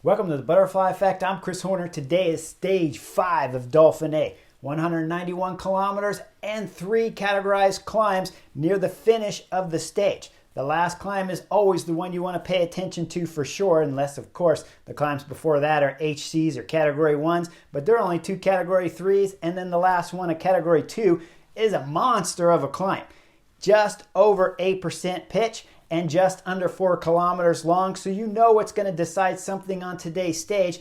Welcome to the Butterfly Effect. I'm Chris Horner. Today is stage 5 of Dauphiné. 191 kilometers and 3 categorized climbs near the finish of the stage. The last climb is always the one you want to pay attention to for sure, unless of course the climbs before that are HCs or category 1s, but there are only 2 category 3s, and then the last one, a category 2, is a monster of a climb. Just over 8% pitch and just under 4 kilometers long, so you know what's going to decide something on today's stage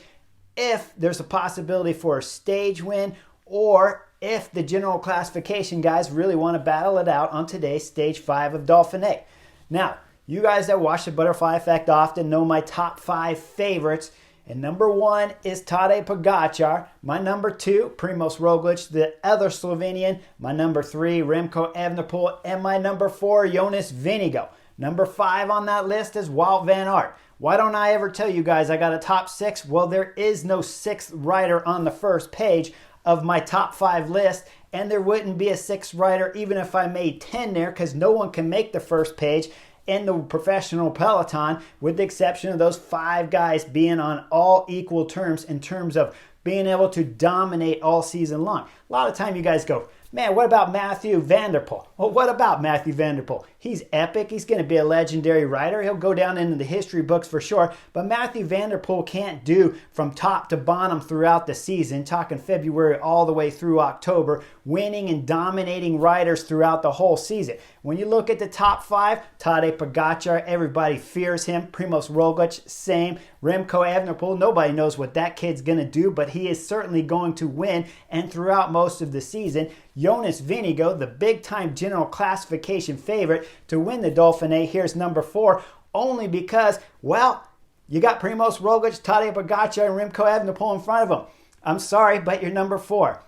if there's a possibility for a stage win, or if the general classification guys really want to battle it out on today's stage 5 of Dauphiné. Now, you guys that watch the Butterfly Effect often know my top 5 favorites, and number 1 is Tadej Pogačar, my number 2, Primož Roglič, the other Slovenian, my number 3, Remco Evenepoel, and my number 4, Jonas Vingegaard. Number 5 on that list is Wout van Aert. Why don't I ever tell you guys I got a top 6? Well, there is no 6th rider on the first page of my top 5 list, and there wouldn't be a 6th rider even if I made 10 there, because no one can make the first page in the professional peloton, with the exception of those 5 guys being on all equal terms in terms of being able to dominate all season long. A lot of time you guys go, man, what about Mathieu van der Poel? Well, what about Mathieu van der Poel? He's epic. He's going to be a legendary rider. He'll go down into the history books for sure. But Mathieu van der Poel can't do from top to bottom throughout the season, talking February all the way through October, winning and dominating riders throughout the whole season. When you look at the top 5, Tadej Pogačar, everybody fears him. Primož Roglič, same. Remco Evenepoel, nobody knows what that kid's going to do, but he is certainly going to win, and throughout most of the season. Jonas Vingegaard, the big-time general classification favorite to win the Dauphiné, here's number 4, only because, well, you got Primož Roglič, Tadej Pogačar, and Remco Evenepoel in front of him. I'm sorry, but you're number 4.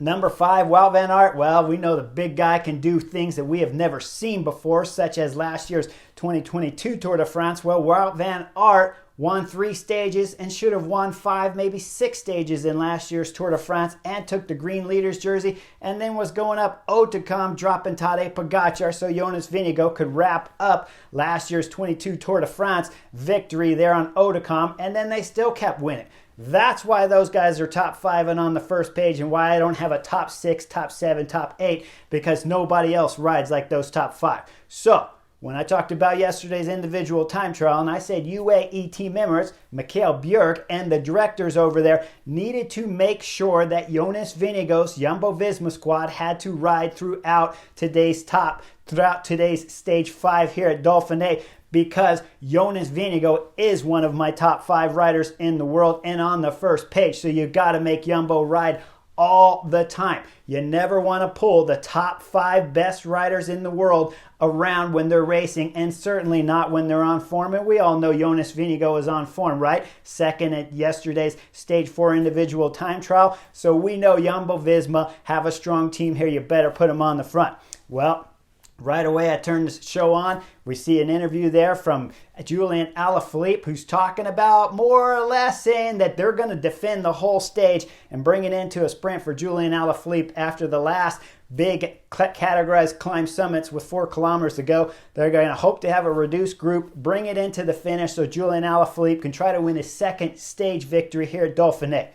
Number 5, Wout van Aert. Well, we know the big guy can do things that we have never seen before, such as last year's 2022 Tour de France. Well, Wout van Aert won 3 stages and should have won 5, maybe 6 stages in last year's Tour de France, and took the green leaders jersey, and then was going up Haut, dropping Tadej Pogačar so Jonas Vingegaard could wrap up last year's 22 Tour de France victory there on Haut, and then they still kept winning. That's why those guys are top 5 and on the first page, and why I don't have a top 6, top 7, top 8, because nobody else rides like those top 5. So, when I talked about yesterday's individual time trial, and I said UAE team members, Mikhail Björk, and the directors over there needed to make sure that Jonas Vingegaard's Jumbo-Visma squad had to ride throughout today's stage 5 here at Dauphiné, because Jonas Vingegaard is one of my top 5 riders in the world and on the first page. So you got to make Jumbo ride all the time. You never want to pull the top 5 best riders in the world around when they're racing, and certainly not when they're on form. And we all know Jonas Vingegaard is on form, right? Second at yesterday's stage 4 individual time trial. So we know Jumbo-Visma have a strong team here. You better put them on the front. Well, right away, I turn the show on. We see an interview there from Julian Alaphilippe, who's talking about more or less saying that they're going to defend the whole stage and bring it into a sprint for Julian Alaphilippe after the last big categorized climb summits with 4 kilometers to go. They're going to hope to have a reduced group, bring it into the finish so Julian Alaphilippe can try to win his 2nd stage victory here at Dauphiné.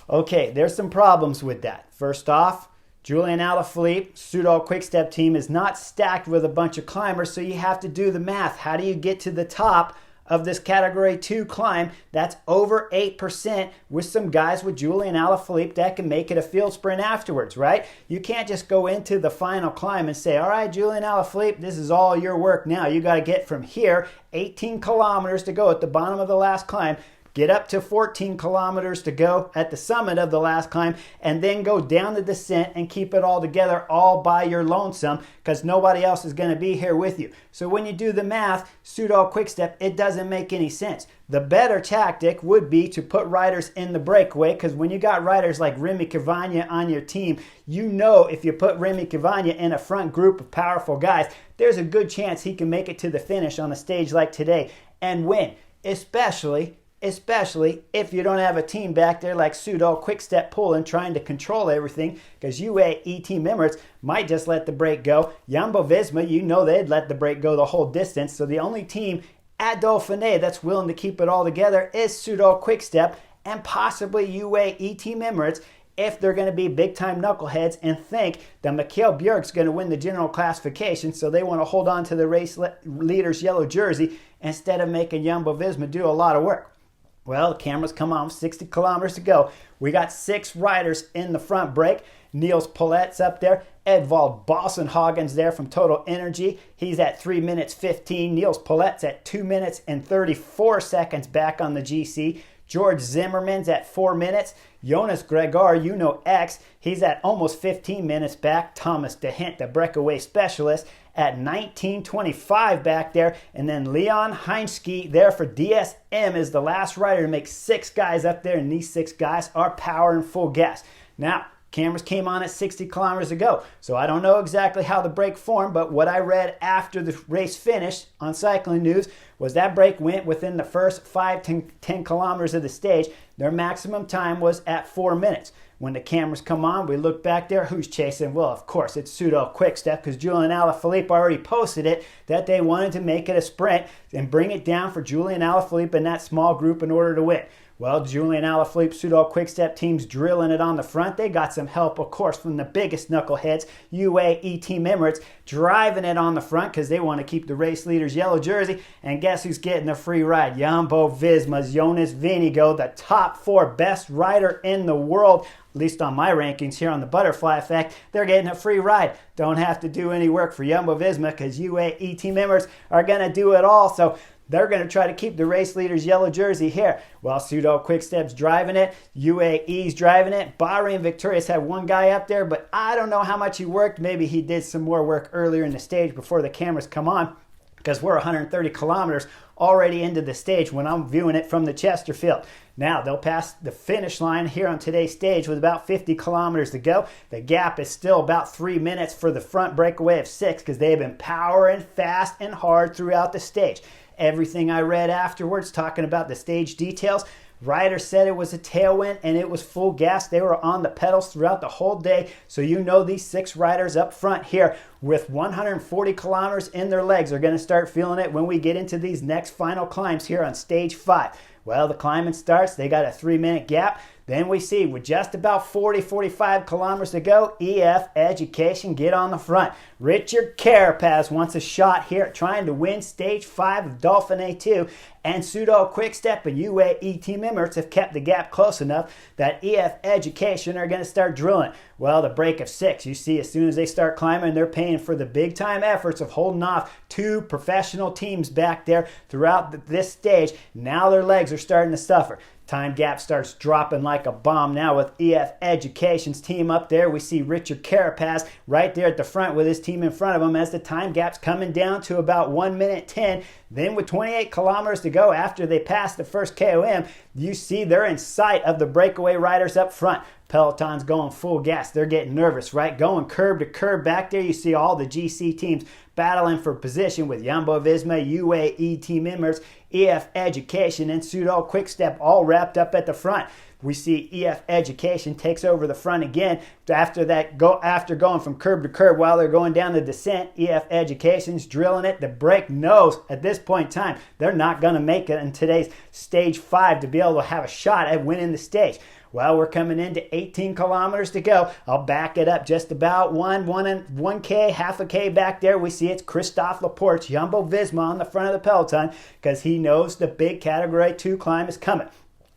Okay, there's some problems with that. First off, Julian Alaphilippe, Soudal Quick-Step team, is not stacked with a bunch of climbers, so you have to do the math. How do you get to the top of this Category 2 climb that's over 8% with some guys with Julian Alaphilippe that can make it a field sprint afterwards, right? You can't just go into the final climb and say, all right, Julian Alaphilippe, this is all your work now. You got to get from here, 18 kilometers to go at the bottom of the last climb, get up to 14 kilometers to go at the summit of the last climb, and then go down the descent and keep it all together all by your lonesome, because nobody else is going to be here with you. So when you do the math, Soudal Quick-Step, it doesn't make any sense. The better tactic would be to put riders in the breakaway, because when you got riders like Remy Cavagna on your team, you know if you put Remy Cavagna in a front group of powerful guys, there's a good chance he can make it to the finish on a stage like today and win, especially if you don't have a team back there like Soudal Quick-Step pulling, trying to control everything, because UAE team members might just let the brake go. Jumbo-Visma, you know they'd let the brake go the whole distance, so the only team at Dauphiné that's willing to keep it all together is Soudal Quickstep and possibly UAE Team Emirates if they're going to be big-time knuckleheads and think that Mikhail Bjerg's going to win the general classification, so they want to hold on to the race leader's yellow jersey instead of making Jumbo-Visma do a lot of work. Well, the cameras come on, 60 kilometers to go. We got 6 riders in the front break. Niels Paulet's up there. Edvald Boasson-Hagen's there from Total Energy. He's at 3 minutes 15. Niels Paulet's at 2 minutes and 34 seconds back on the GC. George Zimmerman's at 4 minutes. Jonas Gregor, X, he's at almost 15 minutes back. Thomas De Hint, the breakaway specialist, at 19:25 back there. And then Leon Heinzke there for DSM is the last rider to make 6 guys up there, and these 6 guys are powering full gas. Now, cameras came on at 60 kilometers to go, so I don't know exactly how the break formed, but what I read after the race finished on Cycling News was that break went within the first 5 to 10 kilometers of the stage. Their maximum time was at 4 minutes. When the cameras come on, we look back there. Who's chasing? Well, of course, it's Soudal Quickstep, because Julian Alaphilippe already posted it that they wanted to make it a sprint and bring it down for Julian Alaphilippe and that small group in order to win. Well, Julian Alaphilippe, Soudal Quickstep team's drilling it on the front. They got some help, of course, from the biggest knuckleheads, UAE Team Emirates, driving it on the front because they want to keep the race leader's yellow jersey. And guess who's getting the free ride? Jumbo-Visma's Jonas Vingegaard, the top 4 best rider in the world, at least on my rankings here on the Butterfly Effect. They're getting a free ride. Don't have to do any work for Jumbo-Visma because UAE Team Emirates are going to do it all. So they're going to try to keep the race leader's yellow jersey here. Well, Soudal Quickstep's driving it. UAE's driving it. Bahrain Victorious had 1 guy up there, but I don't know how much he worked. Maybe he did some more work earlier in the stage before the cameras come on, because we're 130 kilometers already into the stage when I'm viewing it from the Chesterfield. Now, they'll pass the finish line here on today's stage with about 50 kilometers to go. The gap is still about 3 minutes for the front breakaway of 6 because they've been powering fast and hard throughout the stage. Everything I read afterwards talking about the stage details, riders said it was a tailwind and it was full gas. They were on the pedals throughout the whole day. So these 6 riders up front here with 140 kilometers in their legs are going to start feeling it when we get into these next final climbs here on stage 5. Well, the climbing starts. They got a 3-minute gap. Then we see with just about 40-45 kilometers to go, EF Education get on the front. Richard Carapaz wants a shot here trying to win stage 5 of Dauphiné 2. And Soudal Quickstep and UAE Team Emirates have kept the gap close enough that EF Education are going to start drilling. Well, the break of 6, you see as soon as they start climbing, they're paying for the big time efforts of holding off 2 professional teams back there throughout this stage. Now their legs are starting to suffer. Time gap starts dropping like a bomb now with EF Education's team up there. We see Richard Carapaz right there at the front with his team in front of him as the time gap's coming down to about 1 minute 10. Then with 28 kilometers to go after they pass the first KOM, you see they're in sight of the breakaway riders up front. Peloton's going full gas. They're getting nervous, right? Going curb to curb back there. You see all the GC teams battling for position with Jumbo-Visma, UAE Team Emirates, EF Education, and Soudal Quickstep all wrapped up at the front. We see EF Education takes over the front again. After going from curb to curb while they're going down the descent, EF Education's drilling it. The break knows at this point in time they're not going to make it in today's stage 5 to be able to have a shot at winning the stage. Well, we're coming into 18 kilometers to go. I'll back it up just about 1K, half a K back there. We see it's Christophe Laporte's Jumbo-Visma on the front of the peloton because he knows the big Category 2 climb is coming.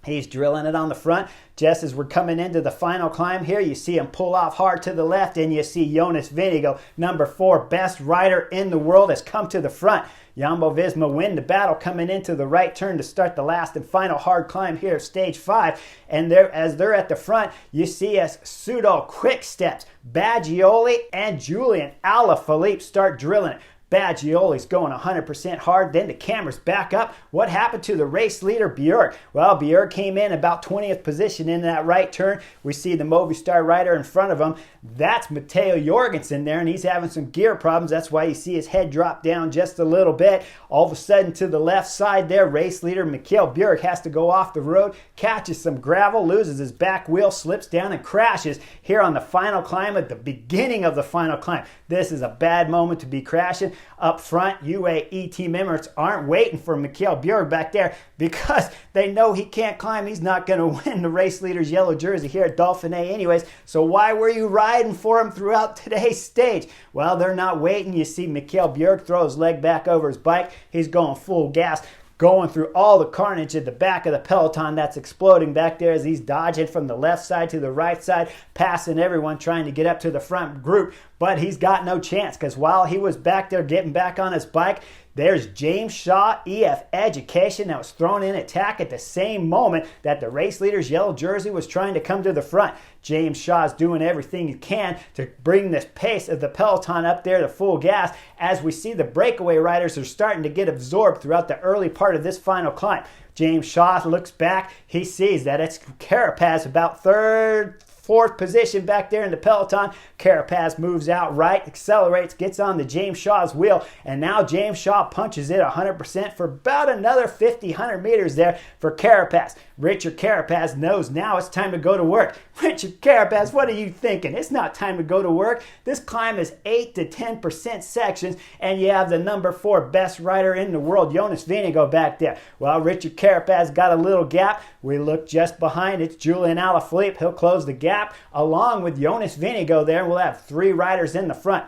He's drilling it on the front. Just as we're coming into the final climb here, you see him pull off hard to the left, and you see Jonas Vingegaard, number 4 best rider in the world, has come to the front. Jumbo-Visma win the battle coming into the right turn to start the last and final hard climb here of stage 5. And as they're at the front, you see as Soudal Quicksteps, Baggioli, and Julian Alaphilippe start drilling it. Baggioli's going 100% hard. Then the cameras back up. What happened to the race leader, Bjerg? Well, Bjerg came in about 20th position in that right turn. We see the Movistar rider in front of him. That's Matteo Jorgensen there, and he's having some gear problems. That's why you see his head drop down just a little bit. All of a sudden, to the left side there, race leader Mikhail Bjerg has to go off the road, catches some gravel, loses his back wheel, slips down, and crashes here on the final climb at the beginning of the final climb. This is a bad moment to be crashing. Up front, UAE team members aren't waiting for Mikkel Bjerg back there because they know he can't climb. He's not going to win the race leader's yellow jersey here at Dauphiné anyways. So why were you riding for him throughout today's stage? Well, they're not waiting. You see Mikkel Bjerg throw his leg back over his bike. He's going full gas, going through all the carnage at the back of the peloton that's exploding back there as he's dodging from the left side to the right side, passing everyone, trying to get up to the front group. But he's got no chance because while he was back there getting back on his bike, there's James Shaw, EF Education, that was thrown in attack at the same moment that the race leader's yellow jersey was trying to come to the front. James Shaw's doing everything he can to bring this pace of the peloton up there to full gas as we see the breakaway riders are starting to get absorbed throughout the early part of this final climb. James Shaw looks back. He sees that it's Carapaz about third, fourth position back there in the peloton. Carapaz moves out right, accelerates, gets on the James Shaw's wheel, and now James Shaw punches it 100% for about another 50, 100 meters there for Carapaz. Richard Carapaz knows now it's time to go to work. Richard Carapaz, what are you thinking? It's not time to go to work. This climb is 8 to 10% sections, and you have the number 4 best rider in the world, Jonas Vingegaard, back there. Well, Richard Carapaz got a little gap. We look just behind. It's Julian Alaphilippe. He'll close the gap along with Jonas Vingegaard there, and we'll have 3 riders in the front.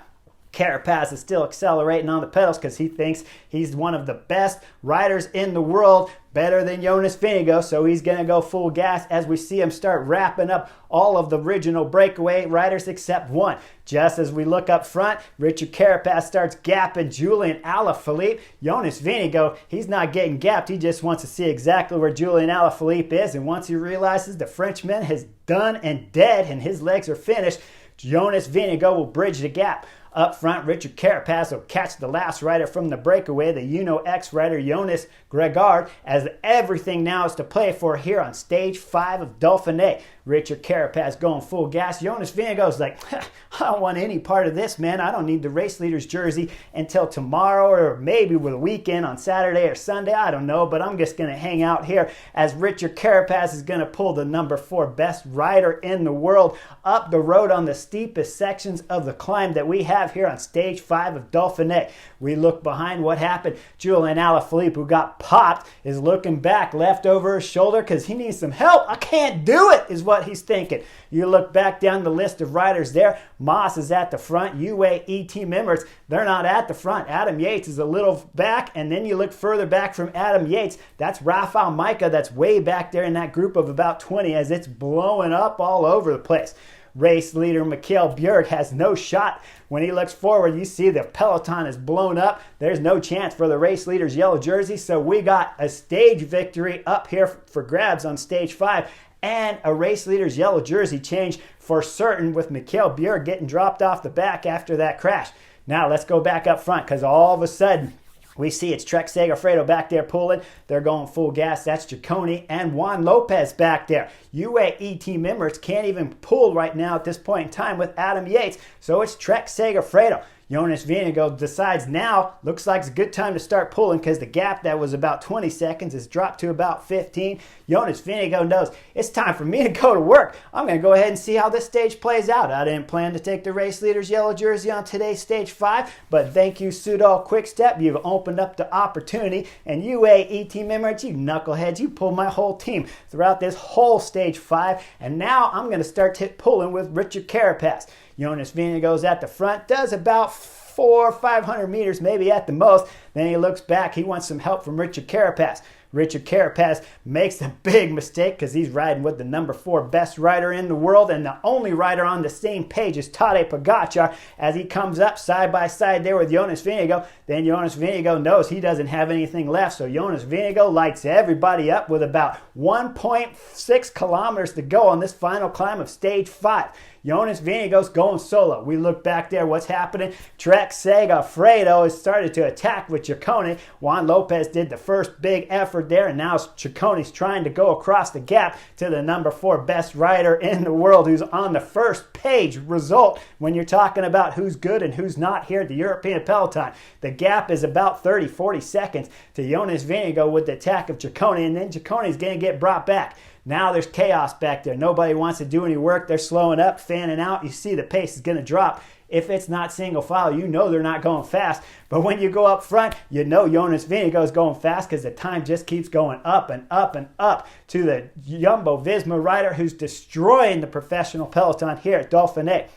Carapaz is still accelerating on the pedals because he thinks he's one of the best riders in the world, better than Jonas Vingegaard, so he's going to go full gas as we see him start wrapping up all of the original breakaway riders except one. Just as we look up front, Richard Carapaz starts gapping Julian Alaphilippe. Jonas Vingegaard, he's not getting gapped. He just wants to see exactly where Julian Alaphilippe is, and once he realizes the Frenchman has done and dead and his legs are finished, Jonas Vingegaard will bridge the gap. Up front, Richard Carapaz will catch the last rider from the breakaway, the Uno-X rider Jonas Vingegaard, as everything now is to play for here on stage 5 of Dauphiné. Richard Carapaz going full gas. Jonas Vingegaard's like, I don't want any part of this, man. I don't need the race leader's jersey until tomorrow or maybe with a weekend on Saturday or Sunday. I don't know, but I'm just going to hang out here as Richard Carapaz is going to pull the number 4 best rider in the world up the road on the steepest sections of the climb that we have here on stage 5 of Dauphiné. We look behind what happened. Julian Alaphilippe, who got popped, is looking back, left over his shoulder because he needs some help. I can't do it, is what he's thinking. You look back down the list of riders there. Moss is at the front. UAE team members, they're not at the front. Adam Yates is a little back, and then you look further back from Adam Yates. That's Rafael Majka that's way back there in that group of about 20 as it's blowing up all over the place. Race leader Mikkel Bjerg has no shot. When he looks forward, you see the peloton is blown up. There's no chance for the race leader's yellow jersey, so we got a stage victory up here for grabs on stage 5 and a race leader's yellow jersey change for certain with Mikkel Bjerg getting dropped off the back after that crash. Now let's go back up front because all of a sudden we see it's Trek Segafredo back there pulling. They're going full gas. That's Ciccone and Juan Lopez back there. UAE team members can't even pull right now at this point in time with Adam Yates. So it's Trek Segafredo. Jonas Vingegaard decides now, looks like it's a good time to start pulling because the gap that was about 20 seconds has dropped to about 15. Jonas Vingegaard knows it's time for me to go to work. I'm going to go ahead and see how this stage plays out. I didn't plan to take the race leader's yellow jersey on today's stage 5, but thank you, Soudal Quickstep. You've opened up the opportunity, and UAE team members, you knuckleheads, you pulled my whole team throughout this whole stage 5, and now I'm going to start pulling with Richard Carapaz. Jonas Vingegaard's at the front, does about 400 or 500 meters maybe at the most. Then he looks back. He wants some help from Richard Carapaz. Richard Carapaz makes a big mistake because he's riding with the number 4 best rider in the world, and the only rider on the same page is Tadej Pogacar as he comes up side by side there with Jonas Vingegaard. Then Jonas Vingegaard knows he doesn't have anything left, so Jonas Vingegaard lights everybody up with about 1.6 kilometers to go on this final climb of stage 5. Jonas Vingegaard's going solo. We look back there, what's happening? Trek Segafredo has started to attack with Ciccone. Juan Lopez did the first big effort there, and now Ciccone's trying to go across the gap to the number 4 best rider in the world who's on the first page result when you're talking about who's good and who's not here at the European peloton. The gap is about 30, 40 seconds to Jonas Vingegaard with the attack of Ciccone, and then Ciccone's going to get brought back. Now there's chaos back there. Nobody wants to do any work. They're slowing up, fanning out. You see the pace is going to drop. If it's not single file, you know they're not going fast. But when you go up front, you know Jonas Vingegaard is going fast because the time just keeps going up and up and up to the Jumbo-Visma rider who's destroying the professional peloton here at Dauphiné.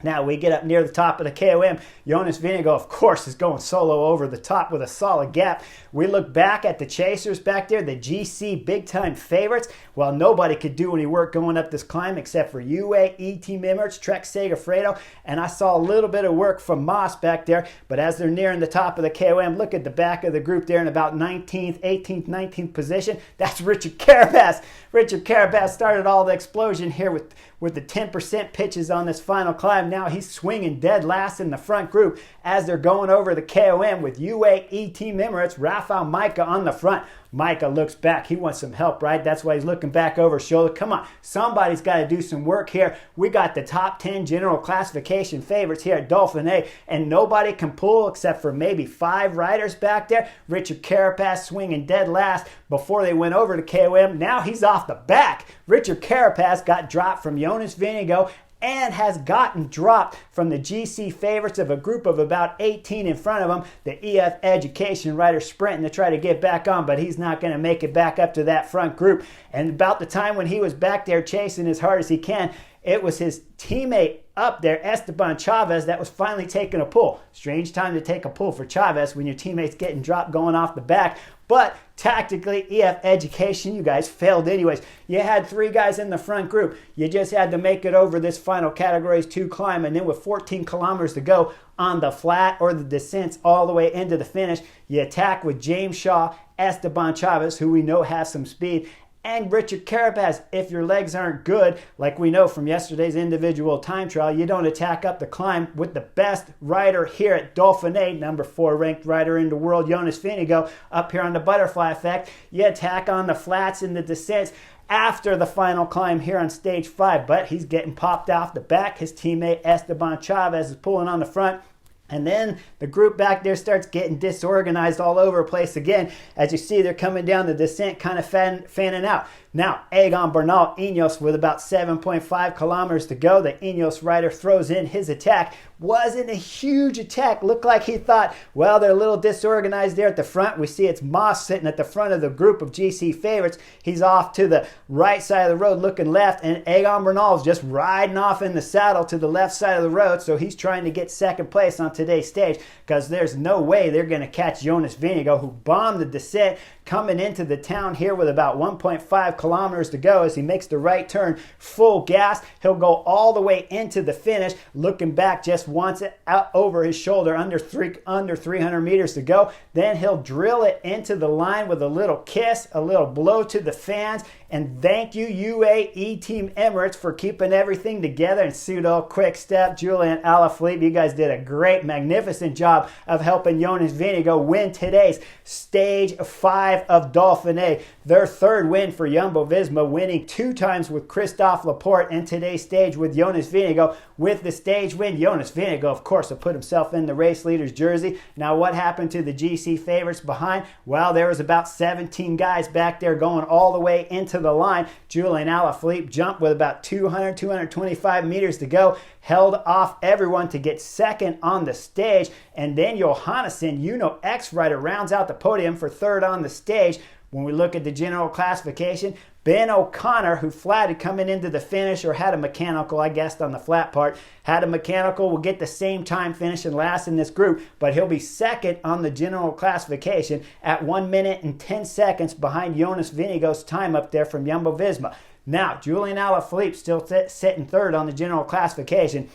Now we get up near the top of the KOM. Jonas Vingegaard, of course, is going solo over the top with a solid gap. We look back at the chasers back there, the GC big-time favorites. Well, nobody could do any work going up this climb except for UAE Team Emirates, Trek Segafredo, and I saw a little bit of work from Moss back there. But as they're nearing the top of the KOM, look at the back of the group there in about 19th, 18th, 19th position. That's Richard Carapaz. Richard Carapaz started all the explosion here with the 10% pitches on this final climb. Now he's swinging dead last in the front group as they're going over the KOM with UAE Team Emirates, Rafael Micah on the front. Micah looks back. He wants some help, right? That's why he's looking back over his shoulder. Come on, somebody's got to do some work here. We got the top 10 general classification favorites here at Dauphiné, and nobody can pull except for maybe 5 riders back there. Richard Carapaz swinging dead last before they went over to KOM. Now he's off the back. Richard Carapaz got dropped from Jonas Vingegaard and has gotten dropped from the GC favorites of a group of about 18 in front of him. The EF Education rider sprinting to try to get back on, but he's not going to make it back up to that front group. And about the time when he was back there chasing as hard as he can, it was his teammate up there, Esteban Chavez, that was finally taking a pull. Strange time to take a pull for Chavez when your teammate's getting dropped going off the back. But tactically, EF Education, you guys failed anyways. You had 3 guys in the front group. You just had to make it over this final Categories 2 climb. And then with 14 kilometers to go on the flat or the descents all the way into the finish, you attack with James Shaw, Esteban Chavez, who we know has some speed, and Richard Carapaz. If your legs aren't good, like we know from yesterday's individual time trial, you don't attack up the climb with the best rider here at Dauphiné, number 4 ranked rider in the world, Jonas Vingegaard, up here on the butterfly effect. You attack on the flats and the descents after the final climb here on stage 5, but he's getting popped off the back. His teammate Esteban Chavez is pulling on the front. And then the group back there starts getting disorganized all over the place again. As you see, they're coming down the descent, kind of fanning out. Now, Egan Bernal Ineos with about 7.5 kilometers to go. The Ineos rider throws in his attack. Wasn't a huge attack. Looked like he thought, well, they're a little disorganized there at the front. We see it's Moss sitting at the front of the group of GC favorites. He's off to the right side of the road looking left, and Egan Bernal's just riding off in the saddle to the left side of the road. So he's trying to get second place on today's stage because there's no way they're going to catch Jonas Vingegaard, who bombed the descent coming into the town here with about 1.5 kilometers to go. As he makes the right turn full gas, he'll go all the way into the finish, looking back just once out over his shoulder, under 300 meters to go. Then he'll drill it into the line with a little kiss, a little blow to the fans, and thank you UAE Team Emirates for keeping everything together. And pseudo quick step, Julian Alaphilippe, you guys did a great, magnificent job of helping Jonas Vingegaard win today's stage 5 of Dauphiné. Their 3rd win for Jumbo-Visma, winning 2 times with Christophe Laporte, and today's stage with Jonas Vingegaard. With the stage win, Jonas Vingegaard, of course, will put himself in the race leader's jersey. Now, what happened to the GC favorites behind? Well, there was about 17 guys back there going all the way into the line. Julian Alaphilippe jumped with about 225 meters to go, held off everyone to get second on the stage, and then Johannesson, X-rider, rounds out the podium for 3rd on the stage. When we look at the general classification, Ben O'Connor, who flatted coming into the finish, or had a mechanical, I guessed, on the flat part, had a mechanical, will get the same time finishing last in this group, but he'll be 2nd on the general classification at 1 minute and 10 seconds behind Jonas Vingegaard's time up there from Jumbo-Visma. Now, Julian Alaphilippe still sitting 3rd on the general classification,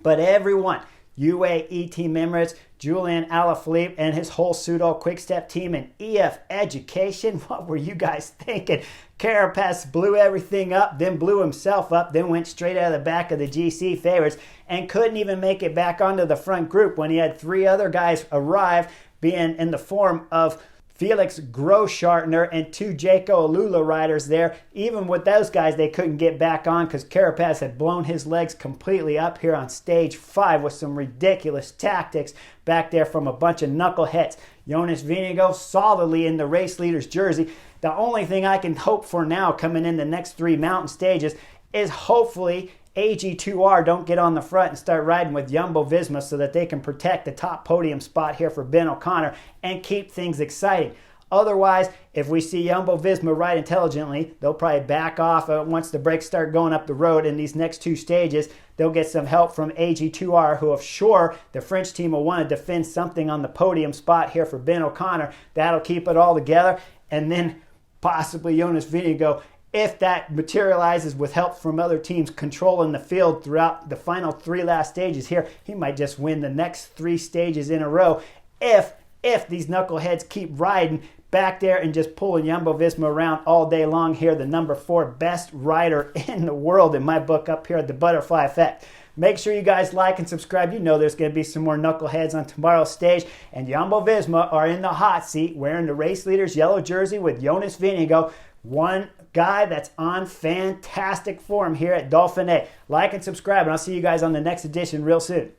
but everyone, UAE Team Emirates, Julian Alaphilippe, and his whole pseudo quick-step team, and EF Education, what were you guys thinking? Carapaz blew everything up, then blew himself up, then went straight out of the back of the GC favorites and couldn't even make it back onto the front group when he had 3 other guys arrive, being in the form of Felix Großschartner and 2 Jaco Alula riders there. Even with those guys, they couldn't get back on because Carapaz had blown his legs completely up here on stage 5 with some ridiculous tactics back there from a bunch of knuckleheads. Jonas Vingegaard solidly in the race leader's jersey. The only thing I can hope for now coming in the next 3 mountain stages is hopefully AG2R don't get on the front and start riding with Jumbo-Visma so that they can protect the top podium spot here for Ben O'Connor and keep things exciting. Otherwise, if we see Jumbo-Visma ride intelligently, they'll probably back off once the brakes start going up the road in these next two stages. They'll get some help from AG2R, who I'm sure the French team will want to defend something on the podium spot here for Ben O'Connor. That'll keep it all together. And then possibly Jonas Vingegaard, if that materializes with help from other teams controlling the field throughout the final three last stages here, he might just win the next three stages in a row if these knuckleheads keep riding back there and just pulling Jumbo-Visma around all day long here, the number 4 best rider in the world in my book up here at the Butterfly Effect. Make sure you guys like and subscribe. You know there's going to be some more knuckleheads on tomorrow's stage. And Jumbo-Visma are in the hot seat wearing the race leader's yellow jersey with Jonas Vingegaard, one guy that's on fantastic form here at Dauphiné. Like and subscribe, and I'll see you guys on the next edition real soon.